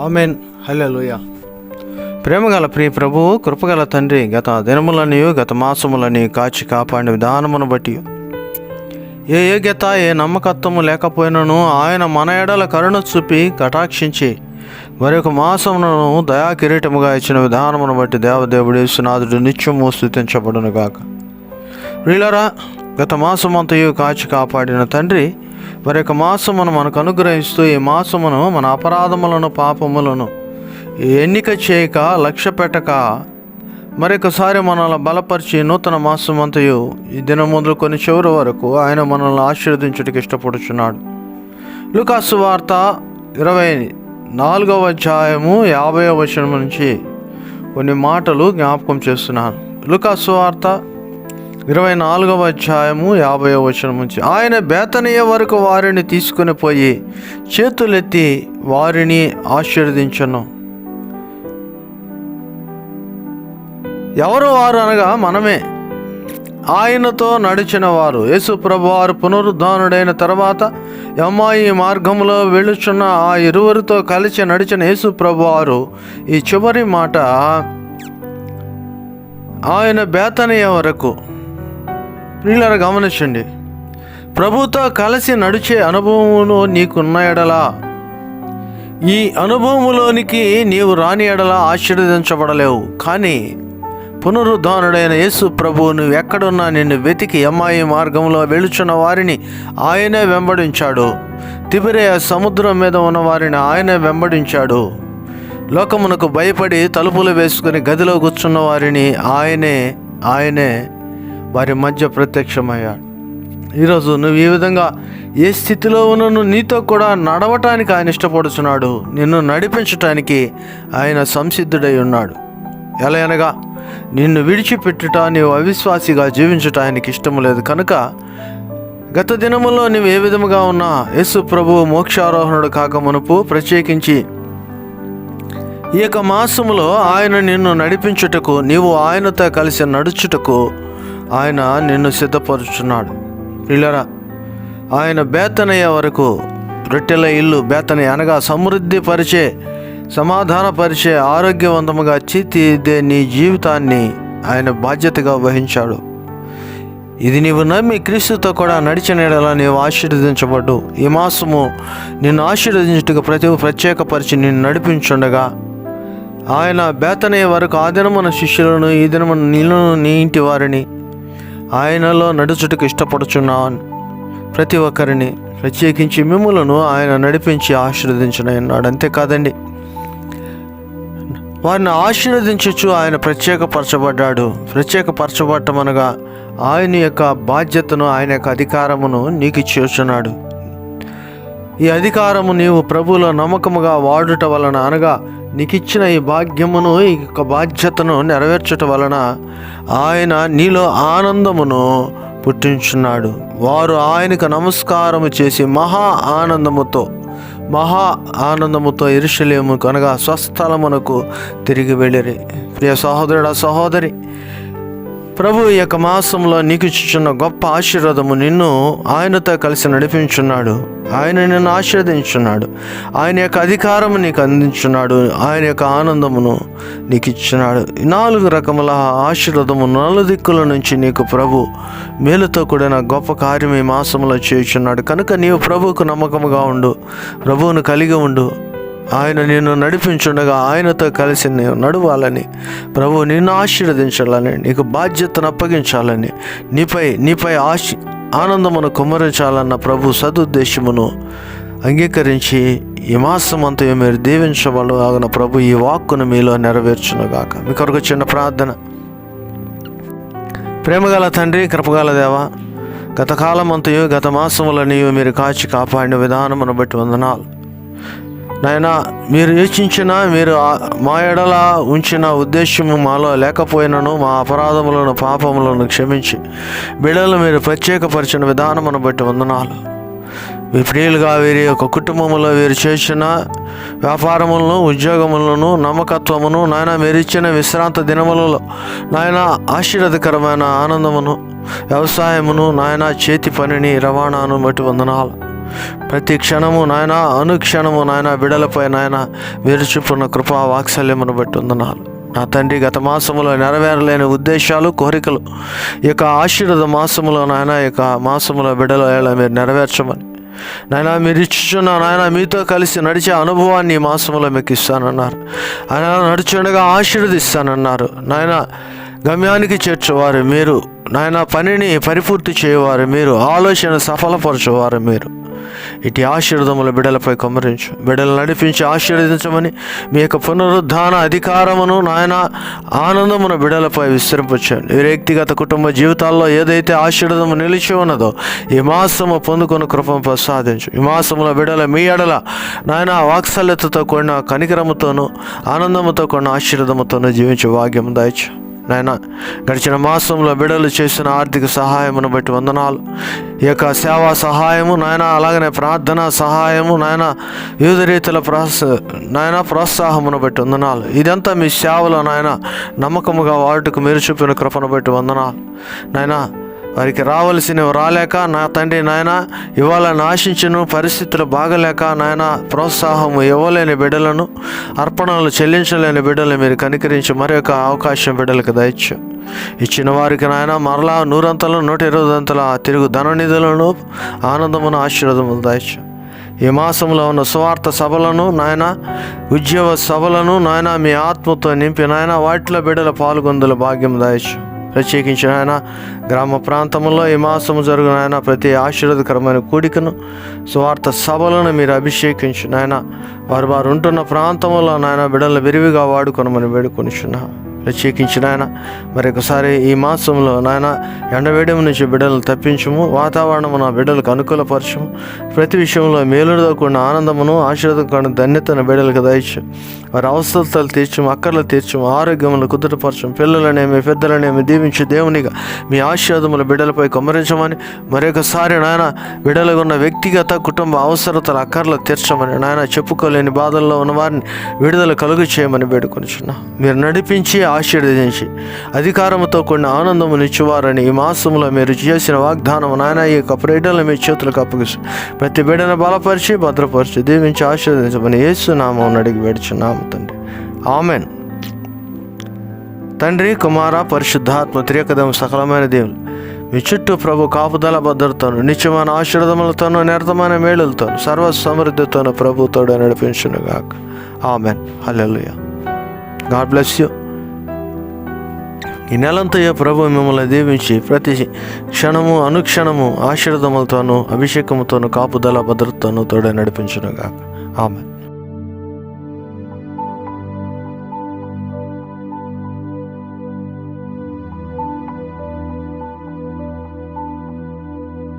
Amen. హల్లెలూయా. ప్రేమగల ప్రియ ప్రభువు, కృపగల తండ్రి, గత దినములని గత మాసములని కాచి కాపాడిన విధానమును బట్టి ఏ యోగ్యత ఏ నమ్మకత్వము లేకపోయినను ఆయన మన ఎడల కరుణ చూపి కటాక్షించి మరొక మాసమును దయా కిరీటముగా ఇచ్చిన విధానమును బట్టి దేవదేవుడు యేసునాథుడు నిత్యము స్తుతించబడును గాక. ప్రియులారా, గత మాసమంతయు కాచి కాపాడిన తండ్రి మరొక మాసమును మనకు అనుగ్రహిస్తూ ఈ మాసమును మన అపరాధములను పాపములను ఎన్నిక చేయక లక్ష్య పెట్టక మరొకసారి మనల్ని బలపరిచి నూతన మాసమంతయు ఈ దినం మొదలుకొని చివరి వరకు ఆయన మనల్ని ఆశీర్వదించుటకు ఇష్టపడుచున్నాడు. లూకా సువార్త 24వ అధ్యాయము 50వ వచనం నుంచి కొన్ని మాటలు జ్ఞాపకం చేస్తున్నాను. లూకా సువార్త 24వ అధ్యాయము 50వ వచనం నుంచి, ఆయన బేతనియ వరకు వారిని తీసుకుని పోయి చేతులెత్తి వారిని ఆశీర్వదించను. ఎవరు వారు అనగా మనమే, ఆయనతో నడిచిన వారు. యేసు ప్రభువారు పునరుద్ధానుడైన తర్వాత ఎమ్మాయి మార్గంలో వెళ్ళుచున్న ఆ ఇరువురితో కలిసి నడిచిన యేసు ప్రభువారు ఈ చివరి మాట, ఆయన బేతనియ వరకు. ప్రియులారా, గమనించండి, ప్రభుతో కలిసి నడిచే అనుభవమును నీకున్న ఎడలా, ఈ అనుభవములోనికి నీవు రాని ఎడలా ఆశీర్వదించబడలేవు. కానీ పునరుద్ధానుడైన యేసు ప్రభువు నువ్వు ఎక్కడున్నా నిన్ను వెతికి ఎమ్మాయి మార్గంలో వెళుచున్న వారిని ఆయనే వెంబడించాడు. తిబిరియ సముద్రం మీద ఉన్న వారిని ఆయనే వెంబడించాడు. లోకమునకు భయపడి తలుపులు వేసుకుని గదిలో కూర్చున్న వారిని ఆయనే వారి మధ్య ప్రత్యక్షమయ్యాడు. ఈరోజు నువ్వు ఈ విధంగా ఏ స్థితిలో ఉన్నను నీతో కూడా నడవటానికి ఆయన ఇష్టపడుతున్నాడు. నిన్ను నడిపించటానికి ఆయన సంసిద్ధుడై ఉన్నాడు. ఎలా అనగా, నిన్ను విడిచిపెట్టుట, నీవు అవిశ్వాసిగా జీవించట ఆయనకి ఇష్టం లేదు. కనుక గత దినములో నువ్వు ఏ విధముగా ఉన్నా యేసు ప్రభువు మోక్షారోహణుడు కాక మునుపు ప్రత్యేకించి ఈ యొక్క మాసములో ఆయన నిన్ను నడిపించుటకు, నీవు ఆయనతో కలిసి నడుచుటకు ఆయన నిన్ను సిద్ధపరుచున్నాడు. పిల్లరా, ఆయన బేతనయ్య వరకు, రొట్టెల ఇల్లు బేతనయ్య అనగా సమృద్ధి పరిచే, సమాధానపరిచే, ఆరోగ్యవంతముగా తీర్చిదిద్దే నీ జీవితాన్ని ఆయన బాధ్యతగా వహించాడు. ఇది నీవు నమ్మి క్రీస్తుతో కూడా నడిచిన యెడల నీవు ఆశీర్వదించబడ్డు. ఈ మాసము నిన్ను ఆశీర్వదించుటకు ప్రత్యేకపరిచి నిన్ను నడిపించుండగా ఆయన బేతనయ్య వరకు ఆ దినమున శిష్యులను, ఈ దినమున నీళ్ళను, నీ ఇంటి వారిని ఆయనలో నడుచుటకు ఇష్టపడుచున్నాను. ప్రతి ఒక్కరిని, ప్రత్యేకించి మిమ్ములను ఆయన నడిపించి ఆశీర్వదించనన్నాడు. అంతేకాదండి, వారిని ఆశీర్వదించచ్చు ఆయన ప్రత్యేకపరచబడ్డాడు. ప్రత్యేకపరచబడటం అనగా ఆయన యొక్క బాధ్యతను, ఆయన యొక్క అధికారమును నీకు ఇచ్చేస్తున్నాడు. ఈ అధికారము నీవు ప్రభువులో నమ్మకముగా వాడుట వలన, అనగా నీకు ఇచ్చిన ఈ భాగ్యమును, ఈ యొక్క బాధ్యతను నెరవేర్చటం వలన ఆయన నీలో ఆనందమును పుట్టించున్నాడు. వారు ఆయనకు నమస్కారము చేసి మహా ఆనందముతో యెరూషలేముకు అనగా స్వస్థలమునకు తిరిగి వెళ్ళిరి. ప్రియ సహోదరుడా, సహోదరి, ప్రభు ఈ యొక్క మాసంలో నీకు ఇచ్చుచున్న గొప్ప ఆశీర్వాదము నిన్ను ఆయనతో కలిసి నడిపించున్నాడు. ఆయన నిన్ను ఆశీర్వదించున్నాడు. ఆయన యొక్క అధికారము నీకు అందించున్నాడు. ఆయన యొక్క ఆనందమును నీకు ఇచ్చున్నాడు. 4 రకముల ఆశీర్వాదము నలుదిక్కుల నుంచి నీకు ప్రభు మేలుతో కూడిన గొప్ప కార్యం ఈ మాసంలో చేయుచున్నాడు. కనుక నీవు ప్రభువుకు నమ్మకముగా ఉండు, ప్రభువును కలిగి ఉండు. ఆయన నిన్ను నడిపించుండగా ఆయనతో కలిసి నీవు నడవాలని, ప్రభువు నిన్ను ఆశీర్వదించాలని, నీకు బాధ్యతను అప్పగించాలని, నీపై ఆనందమును కుమ్మరించాలన్న ప్రభు సదుద్దేశమును అంగీకరించి ఈ మాసమంతా మీరు దీవించబడగాన ప్రభు ఈ వాక్కును మీలో నెరవేర్చునుగాక. మీ కొరకు చిన్న ప్రార్థన. ప్రేమగల తండ్రి, కృపగల దేవ, గత కాలమంతయు గత మాసములనియు మీరు కాచి కాపాడిన విధానమును బట్టి వందనాలు నాయనా. మీరు యోచించిన, మీరు మా ఎడల ఉంచిన ఉద్దేశము మాలో లేకపోయినను మా అపరాధములను, పాపములను క్షమించి బిడ్డలు మీరు ప్రత్యేకపరిచిన విధానమును బట్టి వందనాలు. మీ ప్రియులుగా వీరి యొక్క కుటుంబంలో వీరు చేసిన వ్యాపారములను, ఉద్యోగములను, నమ్మకత్వమును నాయన మీరు ఇచ్చిన విశ్రాంత దినములలో నాయన ఆశీర్వాదకరమైన ఆనందమును, వ్యవసాయమును, నాయన చేతి పనిని, రవాణాను బట్టి వందనాలు. ప్రతి క్షణము నాయన, అనుక్షణము నాయన బిడలపై నాయన మీరు చూపున్న కృపా వాత్సల్యమును బట్టి వందనాలు. నా తండ్రి, గత మాసములో నెరవేరలేని ఉద్దేశాలు, కోరికలు ఈ యొక్క ఆశీర్వాద మాసములో నాయన, ఈ యొక్క మాసములో బిడల మీరు నెరవేర్చమని నాయన, మీరు ఇచ్చుచున్న నాయన మీతో కలిసి నడిచే అనుభవాన్ని ఈ మాసంలో మీకు ఇస్తానన్నారు. ఆయన నడుచుండగా ఆశీర్వదిస్తానన్నారు. నాయన, గమ్యానికి చేర్చేవారు మీరు, నాయన పనిని పరిపూర్తి చేయవారు మీరు, ఆలోచన సఫలపరచేవారు మీరు. ఇటు ఆశీర్వాదముల బిడలపై కుమ్మరించు, బిడలు నడిపించి ఆశీర్వదించమని మీ యొక్క పునరుద్ధాన అధికారమును నాయన ఆనందమును బిడలపై విస్తరింపచేయండి. ఈ వ్యక్తిగత కుటుంబ జీవితాల్లో ఏదైతే ఆశీర్వాదము నిలిచి ఉన్నదో ఈ మాసము పొందుకొని కృపను ప్రసాదించు. ఈ మాసముల బిడల మీ ఎడల నాయన వాత్సల్యతతో కూడిన కనికరముతోనూ ఆనందముతో కూడిన ఆశీర్వాదముతోనూ జీవించే భాగ్యం దయచు. నాయన, గడిచిన మాసంలో బిడలు చేసిన ఆర్థిక సహాయమును బట్టి వందనాలు. ఈ యొక్క సేవా సహాయము నాయన, అలాగనే ప్రార్థన సహాయము నాయన, వివిధ రీతిల ప్రోత్సాహమును బట్టి వందనాలు. ఇదంతా మీ సేవలో నాయన నమ్మకముగా వాటికి మీరు చూపిన కృపను బట్టి వందనాలు. నాయన, వారికి రావలసినవి రాలేక నా తండ్రి నాయన ఇవ్వాలని ఆశించను పరిస్థితులు బాగలేక నాయన ప్రోత్సాహము ఇవ్వలేని బిడ్డలను, అర్పణలు చెల్లించలేని బిడ్డలు మీరు కనికరించి మరి యొక్క అవకాశం బిడ్డలకు దయచ్చు. ఇచ్చిన వారికి నాయన మరలా 100 120 తిరుగు ధననిధులను, ఆనందమును, ఆశీర్వాదమును దయచ్చు. ఈ మాసంలో ఉన్న సువార్త సభలను నాయన, ఉద్యోగ సభలను నాయన మీ ఆత్మతో నింపి నాయన వాటిలో బిడ్డల పాల్గొందుల భాగ్యం దయచ్చు. ప్రత్యేకించిన ఆయన గ్రామ ప్రాంతంలో ఈ మాసము జరుగున ఆయన ప్రతి ఆశీర్వాదకరమైన కూడికను, సువార్త సభలను మీరు అభిషేకించిన ఆయన వారు ఉంటున్న ప్రాంతంలో నాయన బిడ్డలను విరివిగా వాడుకొనమని వేడుకొనిచున్నాం. ప్రత్యేకించిన ఆయన మరొకసారి ఈ మాసంలో నాయన ఎండవేయడం నుంచి బిడ్డలను తప్పించము, వాతావరణము నా బిడ్డలకు అనుకూలపరచము, ప్రతి విషయంలో మేలుతో కూడిన ఆనందమును, ఆశీర్వాదం ధన్యతను బిడ్డలకు దయచు. వారి అవసరతలు తీర్చము, అక్కర్లు తీర్చము, ఆరోగ్యమును కుదుటపరచము, పిల్లలనేమి పెద్దలనేమి దీవించి దేవునిగా మీ ఆశీర్వాదములు బిడ్డలపై కుమ్మరించమని మరొకసారి నాయన బిడ్డలకు ఉన్న వ్యక్తిగత కుటుంబ అవసరతల అక్కర్లు తీర్చమని నాయన చెప్పుకోలేని బాధల్లో ఉన్న వారిని విడుదల కలుగు చేయమని వేడుకొనిచున్నా. మీరు నడిపించి ఆశీర్వదించి అధికారంతో కూడిన ఆనందమునిచ్చేవారని ఈ మాసంలో మీరు చేసిన వాగ్దానము నాయన ఈ యొక్క బిడ్డలను మీ చేతులకు అప్పగిస్తూ ప్రతి బిడ్డను బలపరిచి భద్రపరిచి దీవించి ఆశీర్వదించమని యేసు నామమున అడిగి వేడుచున్నాము తండ్రి. ఆమెన్. తండ్రి, కుమార, పరిశుద్ధాత్మ త్రియకదం సకలమైన దేవులు మీ చుట్టూ ప్రభు కాపుదల భద్రతను, నిత్యమైన ఆశీర్వాదములతోనూ, నిరతమైన మేలులతోనూ, సర్వ సమృద్ధితోనూ ప్రభుతోడు నడిపించునుగాక. Amen. Hallelujah. God bless you. ఈ నెలంతయో ప్రభు మిమ్మల్ని దీవించి ప్రతి క్షణము అనుక్షణము ఆశీర్వాదములతోనూ, అభిషేకముతోనూ, కాపుదల భద్రతతోనూ తోడే నడిపించునుగాక. ఆమెన్.